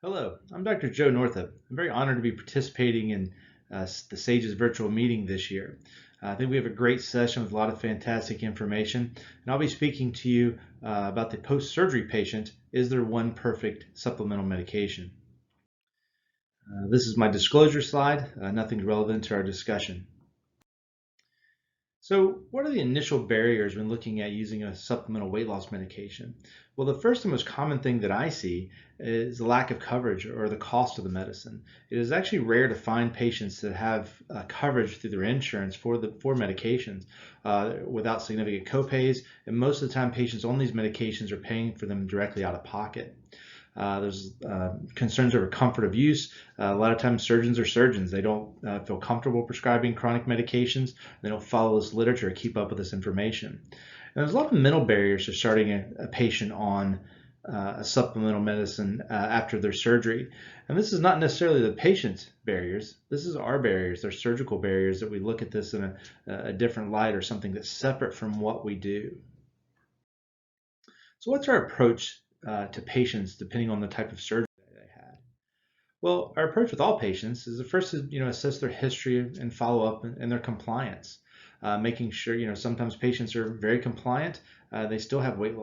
Hello, I'm Dr. Joe Northup. I'm very honored to be participating in the SAGES virtual meeting this year. I think we have a great session with a lot of fantastic information, and I'll be speaking to you about the post-surgery patient. Is there one perfect supplemental medication? This is my disclosure slide, nothing relevant to our discussion. So what are the initial barriers when looking at using a supplemental weight loss medication? Well, the first and most common thing that I see is the lack of coverage or the cost of the medicine. It is actually rare to find patients that have coverage through their insurance for medications without significant copays, and most of the time patients on these medications are paying for them directly out of pocket. There's concerns over comfort of use. A lot of times surgeons are surgeons. They don't feel comfortable prescribing chronic medications. They don't follow this literature or keep up with this information. And there's a lot of mental barriers to starting a patient on a supplemental medicine after their surgery. And this is not necessarily the patient's barriers. This is our barriers. They're surgical barriers that we look at this in a different light or something that's separate from what we do. So what's our approach to patients depending on the type of surgery they had? Well, our approach with all patients is the first to assess their history and follow up and their compliance, making sure sometimes patients are very compliant. They still have weight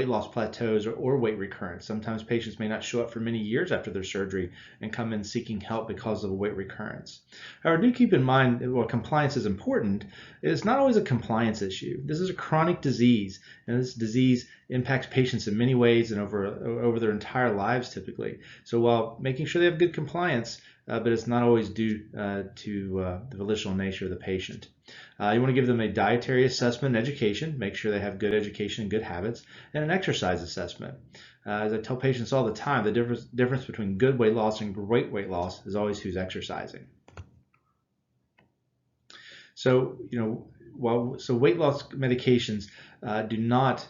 loss plateaus or weight recurrence. Sometimes patients may not show up for many years after their surgery and come in seeking help because of a weight recurrence. However, do keep in mind while compliance is important, it's not always a compliance issue. This is a chronic disease, and this disease impacts patients in many ways and over their entire lives typically. So while making sure they have good compliance, but it's not always due to the volitional nature of the patient. You want to give them a dietary assessment and education, make sure they have good education and good habits, and an exercise assessment. As I tell patients all the time, the difference between good weight loss and great weight loss is always who's exercising. So, weight loss medications do not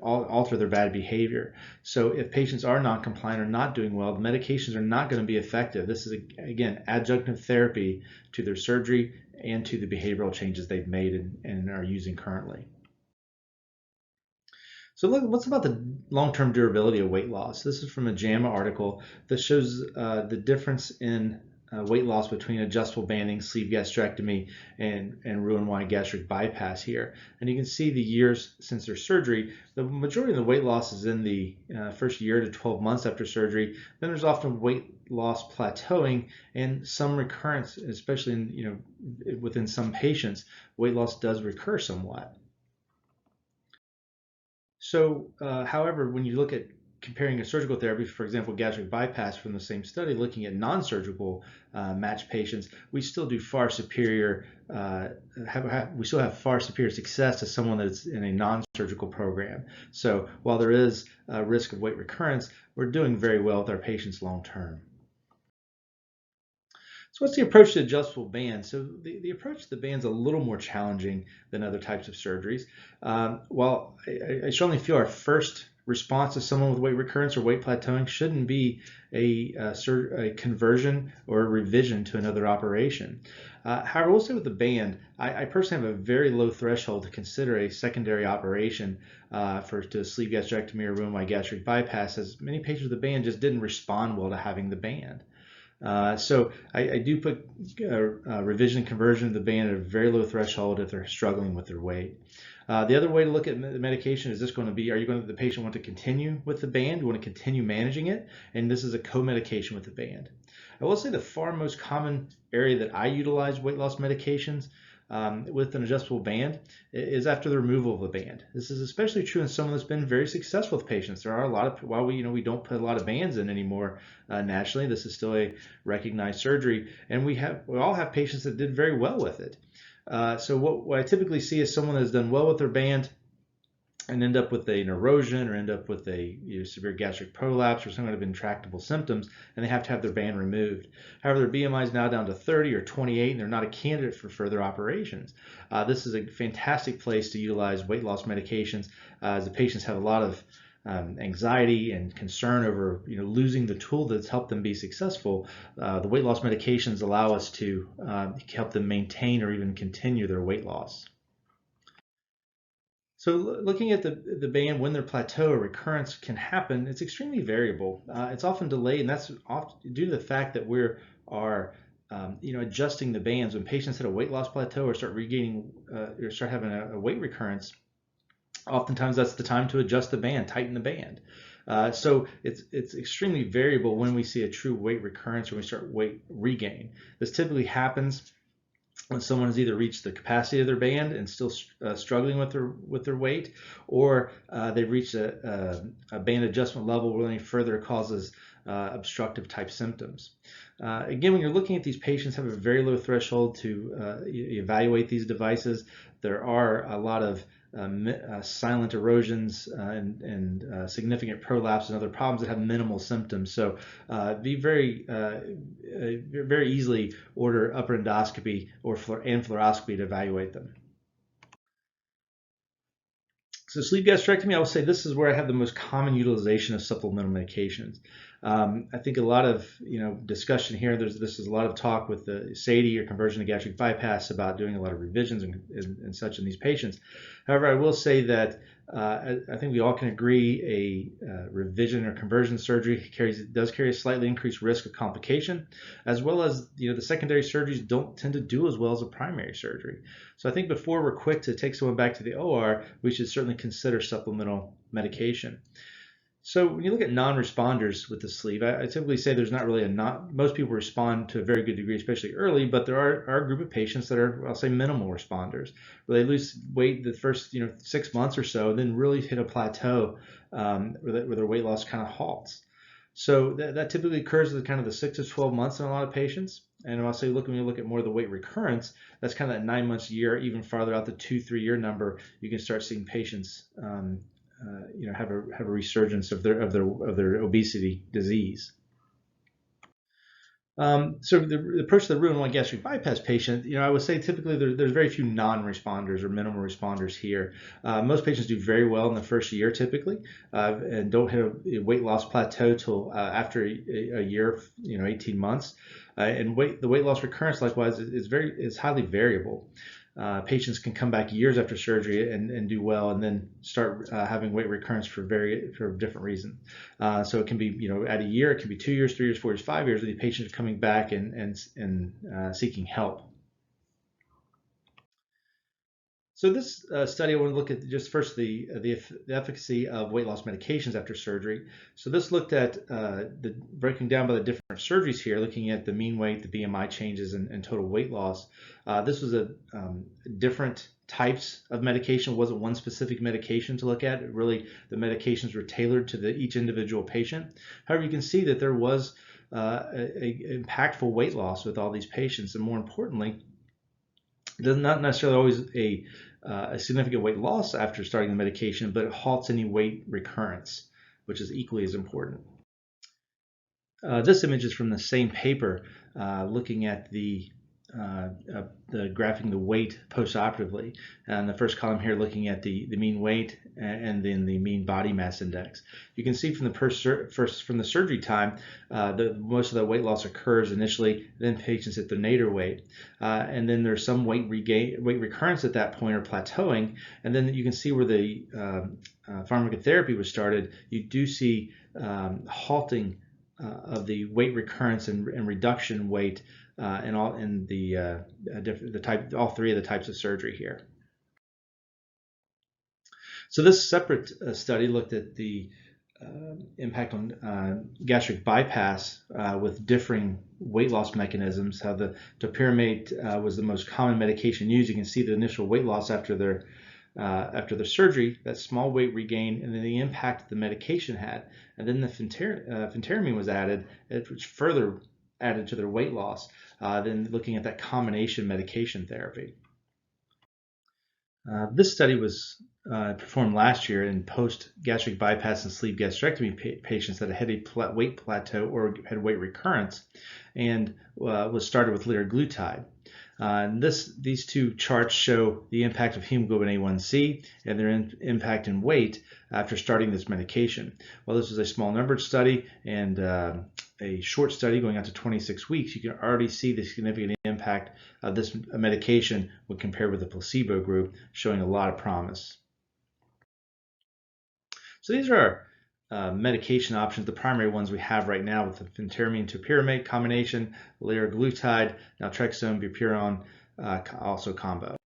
alter their bad behavior. So if patients are non-compliant or not doing well, the medications are not going to be effective. This is, again, adjunctive therapy to their surgery and to the behavioral changes they've made and are using currently. So look, what's about the long-term durability of weight loss? This is from a JAMA article that shows the difference in weight loss between adjustable banding, sleeve gastrectomy, and Roux-en-Y gastric bypass here. And you can see the years since their surgery. The majority of the weight loss is in the first year to 12 months after surgery. Then there's often weight loss plateauing and some recurrence, especially within some patients, weight loss does recur somewhat. So, however, when you look at comparing a surgical therapy, for example, gastric bypass from the same study, looking at non-surgical matched patients, we still do far superior. We still have far superior success to someone that's in a non-surgical program. So, while there is a risk of weight recurrence, we're doing very well with our patients long term. So what's the approach to adjustable bands? So the approach to the band's a little more challenging than other types of surgeries. While I strongly feel our first response to someone with weight recurrence or weight plateauing shouldn't be a conversion or a revision to another operation. However, we'll say with the band, I personally have a very low threshold to consider a secondary operation to sleeve gastrectomy or Roux-en-Y gastric bypass, as many patients with the band just didn't respond well to having the band. So I do put revision conversion of the band at a very low threshold if they're struggling with their weight. The other way to look at the medication is this going to be, the patient want to continue with the band, you want to continue managing it, and this is a co-medication with the band. I will say the far most common area that I utilize weight loss medications with an adjustable band is after the removal of the band. This is especially true in someone that's been very successful with patients. There are a lot of, while we don't put a lot of bands in anymore nationally, this is still a recognized surgery, and we all have patients that did very well with it. So what I typically see is someone that's done well with their band and end up with an erosion or end up with a severe gastric prolapse or some kind of intractable symptoms, and they have to have their band removed. However, their BMI is now down to 30 or 28, and they're not a candidate for further operations. This is a fantastic place to utilize weight loss medications, as the patients have a lot of anxiety and concern over losing the tool that's helped them be successful. The weight loss medications allow us to help them maintain or even continue their weight loss. So looking at the band when their plateau or recurrence can happen, it's extremely variable. It's often delayed, and that's often due to the fact that we are adjusting the bands when patients hit a weight loss plateau or start regaining or start having a weight recurrence. Oftentimes that's the time to adjust the band, tighten the band. So it's extremely variable when we see a true weight recurrence or we start weight regain. This typically happens when someone has either reached the capacity of their band and still struggling with their weight, or they've reached a band adjustment level where any further causes obstructive type symptoms. Again, when you're looking at these patients, have a very low threshold to evaluate these devices. There are a lot of silent erosions and significant prolapse and other problems that have minimal symptoms. So be very easily order upper endoscopy and fluoroscopy to evaluate them. So sleeve gastrectomy, I will say this is where I have the most common utilization of supplemental medications. I think a lot of discussion here. This is a lot of talk with the SADI or conversion to gastric bypass about doing a lot of revisions and such in these patients. However, I will say that I think we all can agree a revision or conversion surgery does carry a slightly increased risk of complication, as well as the secondary surgeries don't tend to do as well as a primary surgery. So I think before we're quick to take someone back to the OR, we should certainly consider supplemental medication. So when you look at non-responders with the sleeve, I typically say there's not really most people respond to a very good degree, especially early, but there are a group of patients that are, I'll say, minimal responders, where they lose weight the first 6 months or so, and then really hit a plateau where their weight loss kind of halts. So that typically occurs at kind of the 6 to 12 months in a lot of patients. And I'll say, when you look at more of the weight recurrence, that's kind of that 9 months, year, even farther out the 2-3 year number, you can start seeing patients have a resurgence of their obesity disease. So the approach to the Roux-en-Y gastric bypass patient, I would say typically there's very few non-responders or minimal responders here. Most patients do very well in the first year typically, and don't hit a weight loss plateau till after a year, 18 months. And the weight loss recurrence likewise is highly variable. Patients can come back years after surgery and do well, and then start having weight recurrence for different reasons. So it can be at a year, it can be 2 years, 3 years, 4 years, 5 years. The patients are coming back and seeking help. So this study, I want to look at just first the efficacy of weight loss medications after surgery. So this looked at breaking down by the different surgeries here, looking at the mean weight, the BMI changes, and total weight loss. This was different types of medication. It wasn't one specific medication to look at. Really, the medications were tailored to each individual patient. However, you can see that there was a impactful weight loss with all these patients, and more importantly, there's not necessarily always a significant weight loss after starting the medication, but it halts any weight recurrence, which is equally as important. This image is from the same paper, looking at the graphing the weight postoperatively, and the first column here looking at the mean weight and then the mean body mass index. You can see from the surgery time, most of the weight loss occurs initially, then patients hit their nadir weight, and then there's some weight recurrence at that point or plateauing, and then you can see where the pharmacotherapy was started. You do see halting of the weight recurrence and reduction weight in all three of the types of surgery here. So this separate study looked at the impact on gastric bypass with differing weight loss mechanisms. How the topiramate was the most common medication used. You can see the initial weight loss after their surgery, that small weight regain, and then the impact the medication had. And then the phentermine was added, which further added to their weight loss. Then looking at that combination medication therapy. This study was performed last year in post-gastric bypass and sleeve gastrectomy patients that had a weight plateau or had weight recurrence, and was started with liraglutide. These two charts show the impact of hemoglobin A1C and their impact in weight after starting this medication. While this is a small numbered study and a short study going out to 26 weeks, you can already see the significant impact of this medication when compared with the placebo group, showing a lot of promise. So these are our medication options, the primary ones we have right now with the phentermine topiramate combination, liraglutide, naltrexone, bupiron, also combo.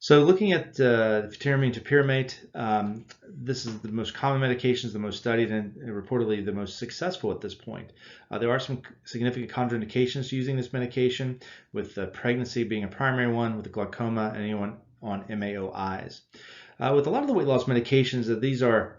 So looking at phentermine topiramate, this is the most common medications, the most studied, and reportedly the most successful at this point. There are some significant contraindications to using this medication, with pregnancy being a primary one, with the glaucoma, and anyone on MAOIs. With a lot of the weight loss medications, these are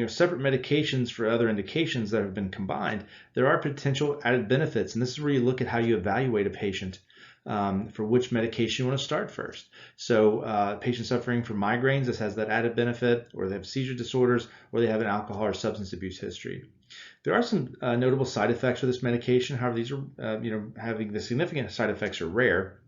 separate medications for other indications that have been combined. There are potential added benefits, and this is where you look at how you evaluate a patient for which medication you want to start first. So patients suffering from migraines, this has that added benefit, or they have seizure disorders, or they have an alcohol or substance abuse history. There are some notable side effects of this medication. However, these are, having the significant side effects are rare.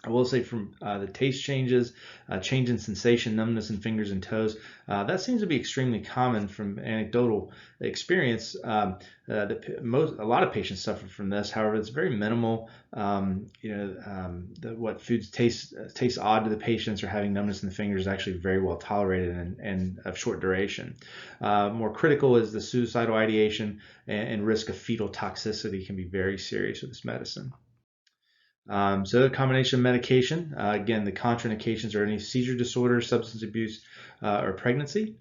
I will say from the taste changes, change in sensation, numbness in fingers and toes, that seems to be extremely common from anecdotal experience. A lot of patients suffer from this. However, it's very minimal. What foods taste odd to the patients or having numbness in the fingers is actually very well tolerated and of short duration. More critical is the suicidal ideation and risk of fetal toxicity can be very serious with this medicine. So the combination of medication, again, the contraindications are any seizure disorder, substance abuse, or pregnancy.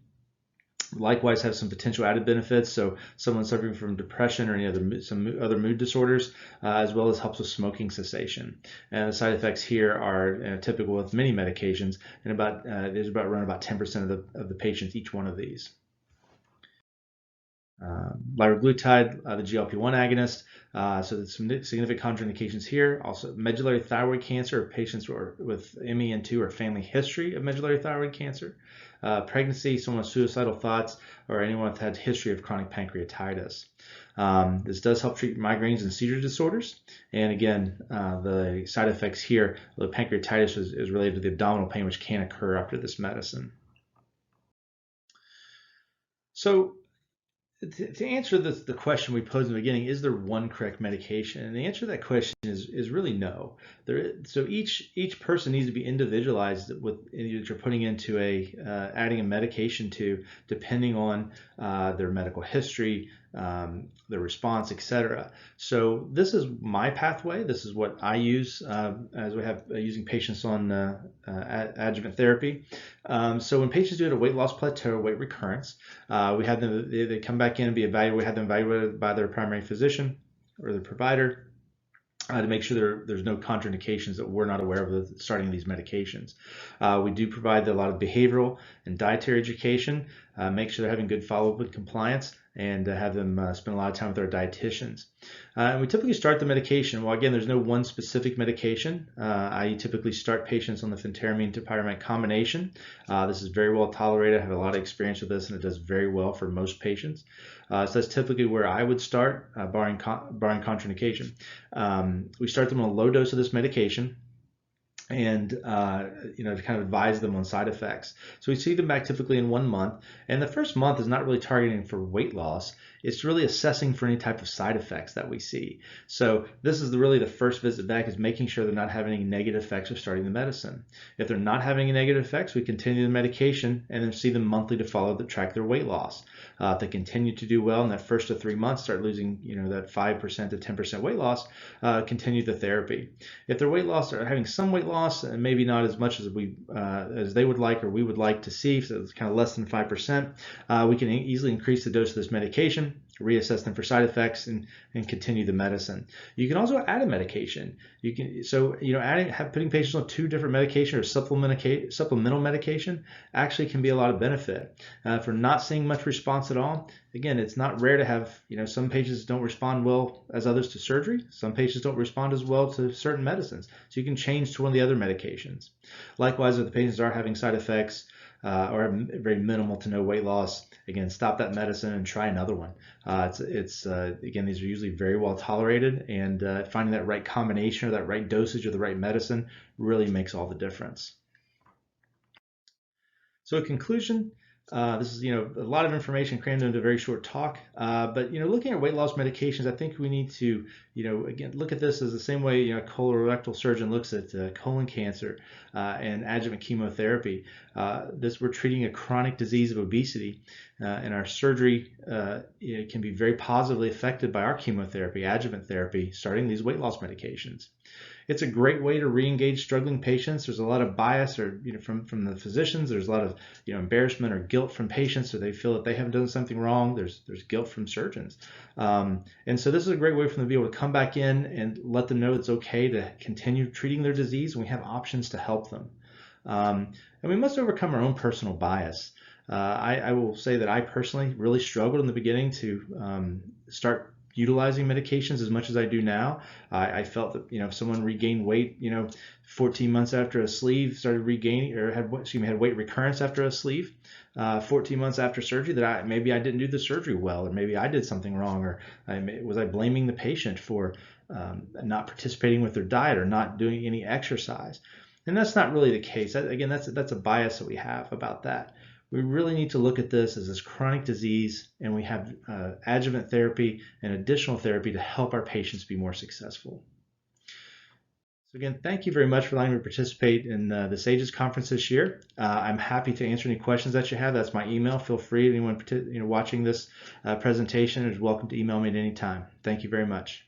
Likewise, have some potential added benefits. So someone suffering from depression or some other mood disorders, as well as helps with smoking cessation. And the side effects here are typical with many medications, and there's around about 10% of the patients each one of these. Liraglutide, the GLP-1 agonist. So there's some significant contraindications here. Also, medullary thyroid cancer, patients with MEN2 or family history of medullary thyroid cancer. Pregnancy, someone with suicidal thoughts, or anyone with had history of chronic pancreatitis. This does help treat migraines and seizure disorders. And again, the side effects here, the pancreatitis is related to the abdominal pain, which can occur after this medicine. So to answer the question we posed in the beginning, is there one correct medication? And the answer to that question is really no. So each person needs to be individualized with that you're putting into adding a medication to, depending on their medical history, their response, etc. So this is my pathway. This is what I use as we have using patients on adjuvant therapy. So when patients do a weight loss plateau, weight recurrence, we have them. They come back in and be evaluated. We have them evaluated by their primary physician or their provider. To make sure there's no contraindications that we're not aware of with starting these medications. We do provide a lot of behavioral and dietary education, make sure they're having good follow-up with compliance, and have them spend a lot of time with our dietitians. And we typically start the medication. Well, again, there's no one specific medication. I typically start patients on the phentermine topiramate combination. This is very well tolerated. I have a lot of experience with this, and it does very well for most patients. So that's typically where I would start, barring contraindication. We start them on a low dose of this medication, and to kind of advise them on side effects. So we see them back typically in 1 month, and the first month is not really targeting for weight loss. It's really assessing for any type of side effects that we see. So this is really the first visit back, is making sure they're not having any negative effects of starting the medicine. If they're not having any negative effects, we continue the medication and then see them monthly to track their weight loss. If they continue to do well in that first to 3 months, start losing that 5% to 10% weight loss, continue the therapy. If their weight loss are having some weight loss and maybe not as much as they would like or we would like to see, so it's kind of less than 5%, we can easily increase the dose of this medication, reassess them for side effects, and continue the medicine. You can also add a medication. Putting patients on 2 different medications or supplemental medication actually can be a lot of benefit. If we're not seeing much response at all, again, it's not rare to have, some patients don't respond well as others to surgery. Some patients don't respond as well to certain medicines. So you can change to one of the other medications. Likewise, if the patients are having side effects or have very minimal to no weight loss, again, stop that medicine and try another one. Again, these are usually very well tolerated, and finding that right combination or that right dosage of the right medicine really makes all the difference. So in conclusion, This is, a lot of information crammed into a very short talk. But, looking at weight loss medications, I think we need to, again, look at this as the same way, a colorectal surgeon looks at colon cancer and adjuvant chemotherapy. We're treating a chronic disease of obesity, and our surgery can be very positively affected by our chemotherapy, adjuvant therapy, starting these weight loss medications. It's a great way to re-engage struggling patients. There's a lot of bias from the physicians. There's a lot of embarrassment or guilt from patients, so they feel that they haven't done something wrong. There's guilt from surgeons. And so this is a great way for them to be able to come back in and let them know it's okay to continue treating their disease, and we have options to help them. And we must overcome our own personal bias. I will say that I personally really struggled in the beginning to start utilizing medications as much as I do now. I felt that if someone regained weight 14 months after a sleeve, started regaining or had weight recurrence after a sleeve 14 months after surgery, that maybe I didn't do the surgery well, or maybe I did something wrong, or was I blaming the patient for not participating with their diet or not doing any exercise. And that's not really the case. Again, that's a bias that we have about that. We really need to look at this as this chronic disease, and we have adjuvant therapy and additional therapy to help our patients be more successful. So again, thank you very much for allowing me to participate in the SAGES conference this year. I'm happy to answer any questions that you have. That's my email. Feel free, anyone watching this presentation is welcome to email me at any time. Thank you very much.